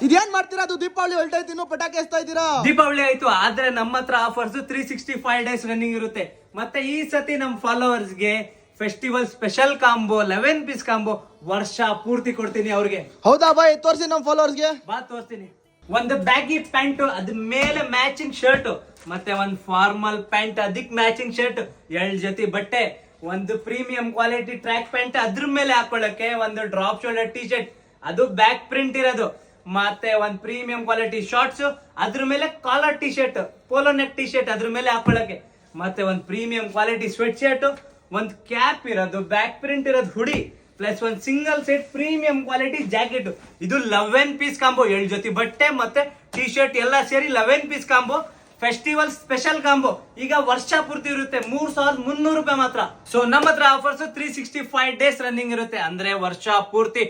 ಇದೇನ್ ಮಾಡ್ತೀರಾ? ಅದು ದೀಪಾವಳಿ ಹೊಲ್ಟೈತಿ, ಇನ್ನು ಪಟಾಕಿ ಹಚ್ತಾ ಇದ್ದೀರಾ? ದೀಪಾವಳಿ ಆಯ್ತು, ಆದ್ರೆ ನಮ್ಮ ಹತ್ರ ಆಫರ್ಸ್ 365 ಡೇಸ್ ರನ್ನಿಂಗ್ ಇರುತ್ತೆ. ಮತ್ತೆ ಈ ಸತಿ ನಮ್ ಫಾಲೋವರ್ಸ್ ಗೆ festival special combo 11 piece combo ವರ್ಷ ಪೂರ್ತಿ ಕೊಡ್ತೀನಿ ಅವ್ರಿಗೆ. ಹೌದಾ ಬಾಯ್, ತೋರಿಸಿ ನಮ್ ಫಾಲೋವರ್ಸ್ಗೆ. ಬಾ ತೋರಿಸ್ತೀನಿ. ಒಂದು ಬ್ಯಾಗಿ ಪ್ಯಾಂಟ್, ಅದ್ರ ಮೇಲೆ ಮ್ಯಾಚಿಂಗ್ ಶರ್ಟ್, ಮತ್ತೆ ಒಂದು ಫಾರ್ಮಲ್ ಪ್ಯಾಂಟ್, ಅದಕ್ಕೆ ಮ್ಯಾಚಿಂಗ್ ಶರ್ಟ್, 2 ಜೊತೆ ಬಟ್ಟೆ, ಒಂದು ಪ್ರೀಮಿಯಂ ಕ್ವಾಲಿಟಿ ಟ್ರ್ಯಾಕ್ ಪ್ಯಾಂಟ್, ಅದ್ರ ಮೇಲೆ ಹಾಕೊಳ್ಳಕ್ಕೆ ಒಂದು ಡ್ರಾಪ್ ಶೋಲ್ಡರ್ ಟಿ ಶರ್ಟ್, ಅದು ಬ್ಯಾಕ್ ಪ್ರಿಂಟ್ ಇರೋದು, ಮತ್ತೆ ಒಂದು ಪ್ರೀಮಿಯಂ ಕ್ವಾಲಿಟಿ ಶಾರ್ಟ್ಸ್, ಅದ್ರ ಮೇಲೆ collar T shirt, polo neck T shirt ಅದ್ರ ಮೇಲೆ ಹಾಕೊಳ್ಳಕ್ಕೆ, ಮತ್ತೆ ಒಂದು ಪ್ರೀಮಿಯಂ ಕ್ವಾಲಿಟಿ ಸ್ವೆಟ್ ಶರ್ಟ್, ಒಂದು ಕ್ಯಾಪ್ ಇರೋದು, ಬ್ಯಾಕ್ ಪ್ರಿಂಟ್ ಇರೋದು ಹುಡಿ, ಪ್ಲಸ್ ಒಂದು single set premium quality jacket. ಇದು 11 ಪೀಸ್ ಕಾಂಬೋ, 7 ಜೊತೆ ಬಟ್ಟೆ ಮತ್ತೆ ಟಿ ಶರ್ಟ್ ಎಲ್ಲ ಸೇರಿ 11 piece combo, festival special combo. ಈಗ ವರ್ಷ ಪೂರ್ತಿ ಇರುತ್ತೆ, 3300 ರೂಪಾಯಿ ಮಾತ್ರ. ಸೊ ನಮ್ಮ ಹತ್ರ ಆಫರ್ಸ್ 365 ಡೇಸ್ ರನ್ನಿಂಗ್ ಇರುತ್ತೆ, ಅಂದ್ರೆ ವರ್ಷ ಪೂರ್ತಿ.